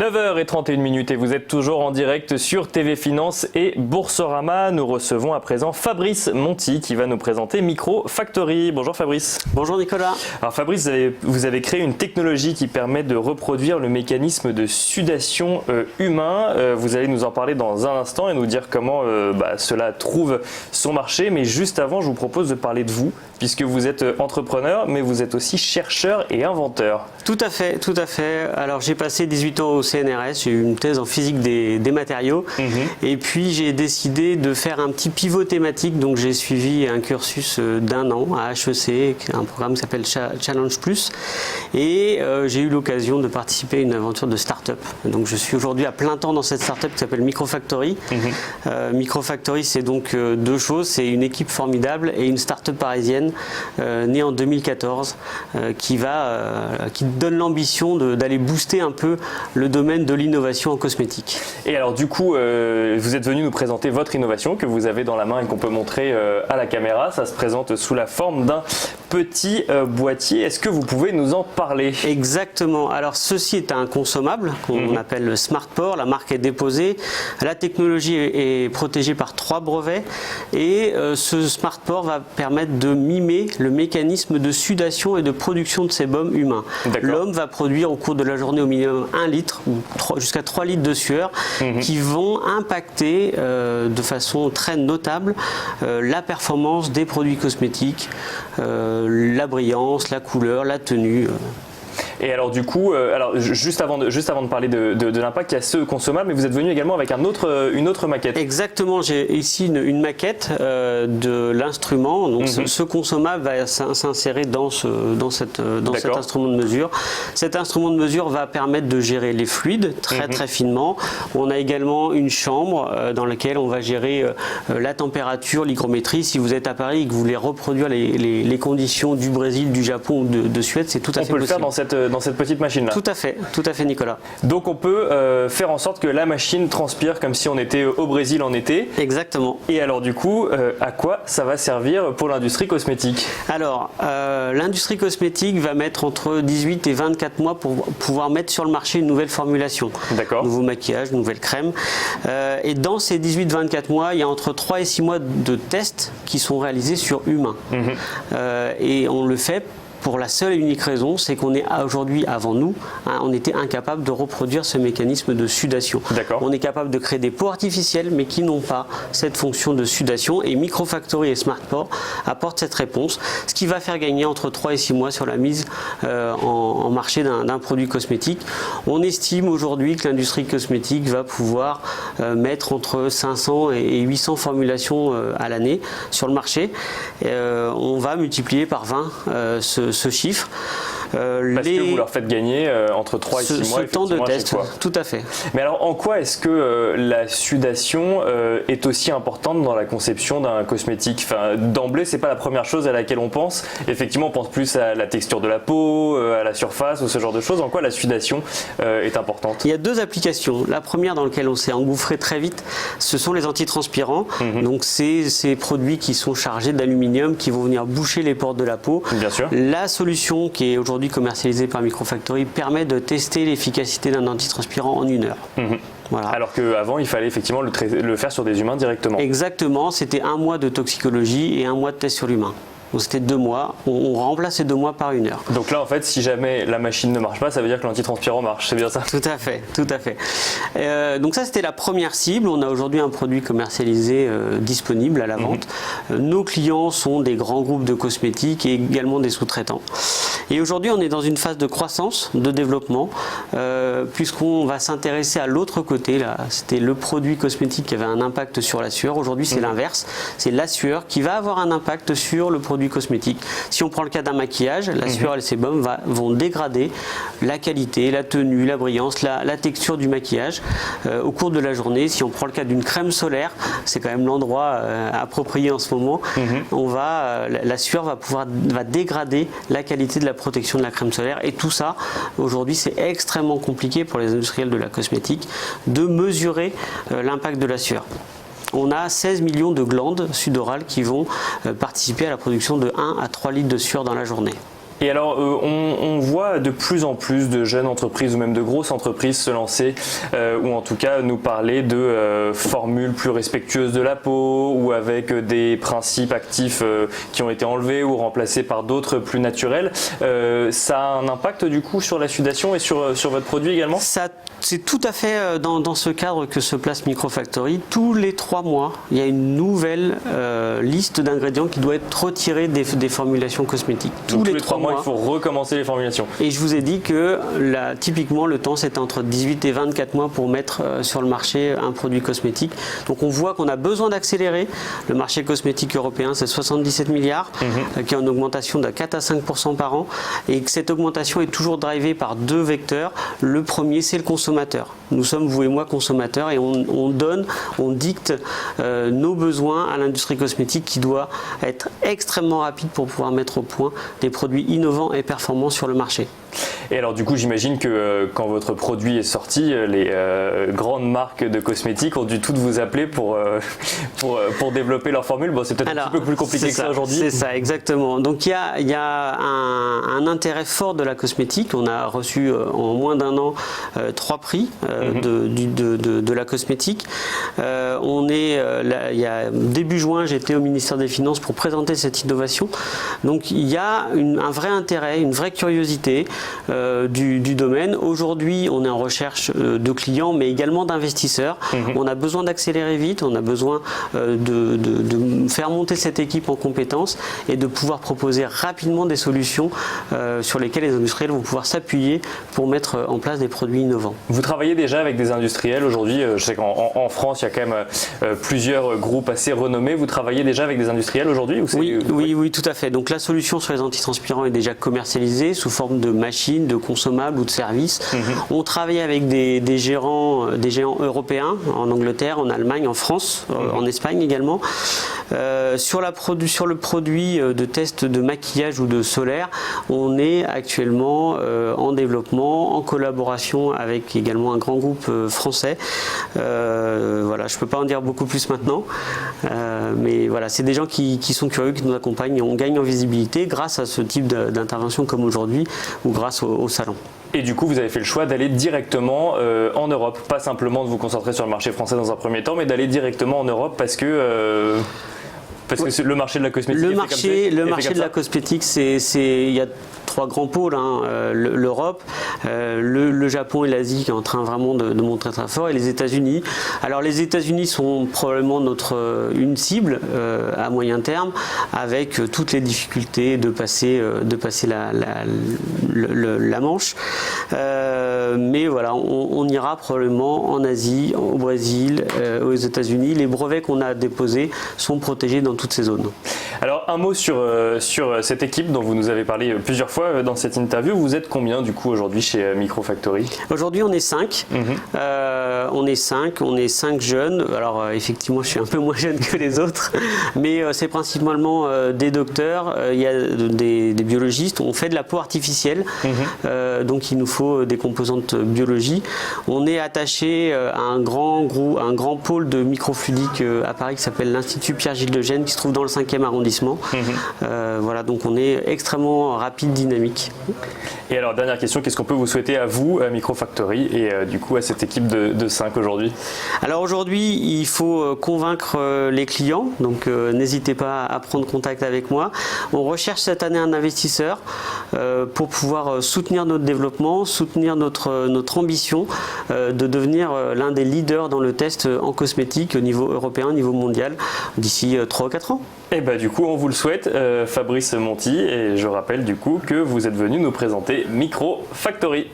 9h31 et vous êtes toujours en direct sur TV Finance et Boursorama. Nous recevons à présent Fabrice Monti qui va nous présenter Microfactory. Bonjour Fabrice. Bonjour Nicolas. Alors Fabrice, vous avez créé une technologie qui permet de reproduire le mécanisme de sudation humain. Vous allez nous en parler dans un instant et nous dire comment cela trouve son marché. Mais juste avant, je vous propose de parler de vous, puisque vous êtes entrepreneur, mais vous êtes aussi chercheur et inventeur. Tout à fait, tout à fait. Alors j'ai passé 18 ans au CNRS, j'ai eu une thèse en physique des matériaux, et puis j'ai décidé de faire un petit pivot thématique, donc j'ai suivi un cursus d'1 an à HEC, un programme qui s'appelle Challenge Plus, et j'ai eu l'occasion de participer à une aventure de start-up. Donc je suis aujourd'hui à plein temps dans cette start-up qui s'appelle Microfactory. Microfactory, c'est donc deux choses, c'est une équipe formidable et une start-up parisienne née en 2014 qui donne l'ambition d'aller booster un peu le domaine de l'innovation en cosmétique. Et alors du coup, vous êtes venu nous présenter votre innovation que vous avez dans la main et qu'on peut montrer à la caméra. Ça se présente sous la forme d'un petit boîtier. Est-ce que vous pouvez nous en parler? Exactement. Alors ceci est un consommable qu'on appelle le SmartPore. La marque est déposée. La technologie est protégée par 3 brevets et ce SmartPore va permettre de mimer le mécanisme de sudation et de production de sébum humain. L'homme va produire au cours de la journée au minimum 1 litre ou jusqu'à 3 litres de sueur qui vont impacter de façon très notable la performance des produits cosmétiques, la brillance, la couleur, la tenue. Et alors du coup, juste avant de parler de l'impact, il y a ce consommable, mais vous êtes venu également avec une autre maquette. Exactement, j'ai ici une maquette de l'instrument. Donc ce consommable va s'insérer dans cet instrument de mesure. Cet instrument de mesure va permettre de gérer les fluides très finement. On a également une chambre dans laquelle on va gérer la température, l'hygrométrie. Si vous êtes à Paris et que vous voulez reproduire les conditions du Brésil, du Japon ou de Suède, c'est tout à fait possible. On peut le faire dans cette petite machine-là. Tout à fait Nicolas. Donc on peut faire en sorte que la machine transpire comme si on était au Brésil en été. Exactement. Et alors du coup, à quoi ça va servir pour l'industrie cosmétique? Alors, l'industrie cosmétique va mettre entre 18 et 24 mois pour pouvoir mettre sur le marché une nouvelle formulation. D'accord. Nouveau maquillage, nouvelle crème. Et dans ces 18-24 mois, il y a entre 3 et 6 mois de tests qui sont réalisés sur humains. Et on le fait pour la seule et unique raison, c'est qu'on est aujourd'hui, avant nous, on était incapable de reproduire ce mécanisme de sudation. On est capable de créer des peaux artificielles, mais qui n'ont pas cette fonction de sudation. Et Microfactory et SmartPore apportent cette réponse, ce qui va faire gagner entre 3 et 6 mois sur la mise en marché d'un produit cosmétique. On estime aujourd'hui que l'industrie cosmétique va pouvoir mettre entre 500 et 800 formulations à l'année sur le marché. On va multiplier par 20 ce chiffre. Parce que vous leur faites gagner entre 3 et 6 mois. Ce temps de test, tout à fait. Mais alors en quoi est-ce que la sudation est aussi importante dans la conception d'un cosmétique? D'emblée, c'est pas la première chose à laquelle on pense. Effectivement, on pense plus à la texture de la peau, à la surface ou ce genre de choses. En quoi la sudation est importante? Il y a 2 applications. La première dans laquelle on s'est engouffré très vite, ce sont les antitranspirants. Donc c'est ces produits qui sont chargés d'aluminium qui vont venir boucher les pores de la peau. Bien sûr. La solution qui est aujourd'hui commercialisée par Microfactory permet de tester l'efficacité d'un antitranspirant en 1 heure. Voilà. Alors qu'avant, il fallait effectivement le faire sur des humains directement. Exactement, c'était 1 mois de toxicologie et 1 mois de test sur l'humain. Donc c'était 2 mois, on remplace ces 2 mois par 1 heure. Donc là en fait si jamais la machine ne marche pas, ça veut dire que l'antitranspirant marche, c'est bien ça? Tout à fait, tout à fait. Donc ça c'était la première cible, on a aujourd'hui un produit commercialisé disponible à la vente. Nos clients sont des grands groupes de cosmétiques et également des sous-traitants. Et aujourd'hui on est dans une phase de croissance, de développement, puisqu'on va s'intéresser à l'autre côté. Là, c'était le produit cosmétique qui avait un impact sur la sueur. Aujourd'hui c'est l'inverse, c'est la sueur qui va avoir un impact sur le produit cosmétique. Si on prend le cas d'un maquillage, la sueur et le sébum vont dégrader la qualité, la tenue, la brillance, la texture du maquillage au cours de la journée. Si on prend le cas d'une crème solaire, c'est quand même l'endroit approprié en ce moment, la sueur va dégrader la qualité de la protection de la crème solaire. Et tout ça, aujourd'hui, c'est extrêmement compliqué pour les industriels de la cosmétique de mesurer l'impact de la sueur. On a 16 millions de glandes sudorales qui vont participer à la production de 1 à 3 litres de sueur dans la journée. Et alors, on voit de plus en plus de jeunes entreprises ou même de grosses entreprises se lancer ou en tout cas nous parler de formules plus respectueuses de la peau ou avec des principes actifs qui ont été enlevés ou remplacés par d'autres plus naturels. Ça a un impact du coup sur la sudation et sur votre produit également? C'est tout à fait dans ce cadre que se place Microfactory. Tous les 3 mois, il y a une nouvelle liste d'ingrédients qui doit être retirée des formulations cosmétiques. Tous les 3 mois, il faut recommencer les formulations. Et je vous ai dit que typiquement le temps c'est entre 18 et 24 mois pour mettre sur le marché un produit cosmétique. Donc on voit qu'on a besoin d'accélérer. Le marché cosmétique européen c'est 77 milliards, qui est en augmentation de 4 à 5% par an. Et que cette augmentation est toujours drivée par 2 vecteurs. Le premier c'est le consommateur. Nous sommes, vous et moi, consommateurs et on dicte nos besoins à l'industrie cosmétique qui doit être extrêmement rapide pour pouvoir mettre au point des produits innovants et performants sur le marché. Et alors du coup j'imagine que quand votre produit est sorti, les grandes marques de cosmétiques ont dû toutes vous appeler pour développer leur formule. Bon, c'est peut-être un petit peu plus compliqué que ça aujourd'hui. C'est ça, exactement. Donc il y a un intérêt fort de la cosmétique. On a reçu en moins d'un an 3 prix de la cosmétique. Il y a début juin, j'étais au ministère des Finances pour présenter cette innovation. Donc il y a un vrai intérêt, une vraie curiosité du domaine. Aujourd'hui, on est en recherche de clients, mais également d'investisseurs. On a besoin d'accélérer vite, on a besoin de faire monter cette équipe en compétences et de pouvoir proposer rapidement des solutions sur lesquelles les industriels vont pouvoir s'appuyer pour mettre en place des produits innovants. Vous travaillez déjà avec des industriels aujourd'hui. Je sais qu'en France, il y a quand même plusieurs groupes assez renommés. Vous travaillez déjà avec des industriels aujourd'hui? Oui, tout à fait. Donc la solution sur les antitranspirants est déjà commercialisée sous forme de machines, de consommables ou de services. On travaille avec des géants européens, en Angleterre, en Allemagne, en France, en Espagne également. Sur le produit de test de maquillage ou de solaire, on est actuellement en développement, en collaboration avec également un grand groupe français. Voilà, je ne peux pas en dire beaucoup plus maintenant, mais voilà, c'est des gens qui sont curieux, qui nous accompagnent et on gagne en visibilité grâce à ce type d'intervention comme aujourd'hui ou grâce au salon. Et du coup, vous avez fait le choix d'aller directement en Europe, pas simplement de vous concentrer sur le marché français dans un premier temps, mais d'aller directement en Europe parce que le marché de la cosmétique. Le marché de la cosmétique, il y a 3 grands pôles, l'Europe, le Japon et l'Asie qui est en train vraiment de montrer très fort, et les États-Unis. Alors les États-Unis sont probablement une cible à moyen terme, avec toutes les difficultés de passer la Manche. Mais voilà, on ira probablement en Asie, au Brésil, aux États-Unis. Les brevets qu'on a déposés sont protégés dans toutes ces zones. Alors un mot sur cette équipe dont vous nous avez parlé plusieurs fois dans cette interview. Vous êtes combien du coup aujourd'hui chez Microfactory? Aujourd'hui on est 5. On est 5 jeunes. Alors effectivement je suis un peu moins jeune que les autres, mais c'est principalement des docteurs, il y a des biologistes. On fait de la peau artificielle, donc il nous faut des composantes biologie. On est attaché à un grand pôle de microfluidique à Paris qui s'appelle l'Institut Pierre-Gilles de Gênes, qui se trouve dans le 5e arrondissement. Voilà, donc on est extrêmement rapide, dynamique. Et alors dernière question, qu'est-ce qu'on peut vous souhaiter à vous, à Microfactory et du coup à cette équipe de 5 aujourd'hui? Alors aujourd'hui, il faut convaincre les clients, donc n'hésitez pas à prendre contact avec moi. On recherche cette année un investisseur pour pouvoir soutenir notre développement, soutenir notre ambition de devenir l'un des leaders dans le test en cosmétique au niveau européen, au niveau mondial, d'ici 3 ou 4 ans. Et bah du coup on vous le souhaite, Fabrice Monti, et je rappelle du coup que vous êtes venu nous présenter Microfactory.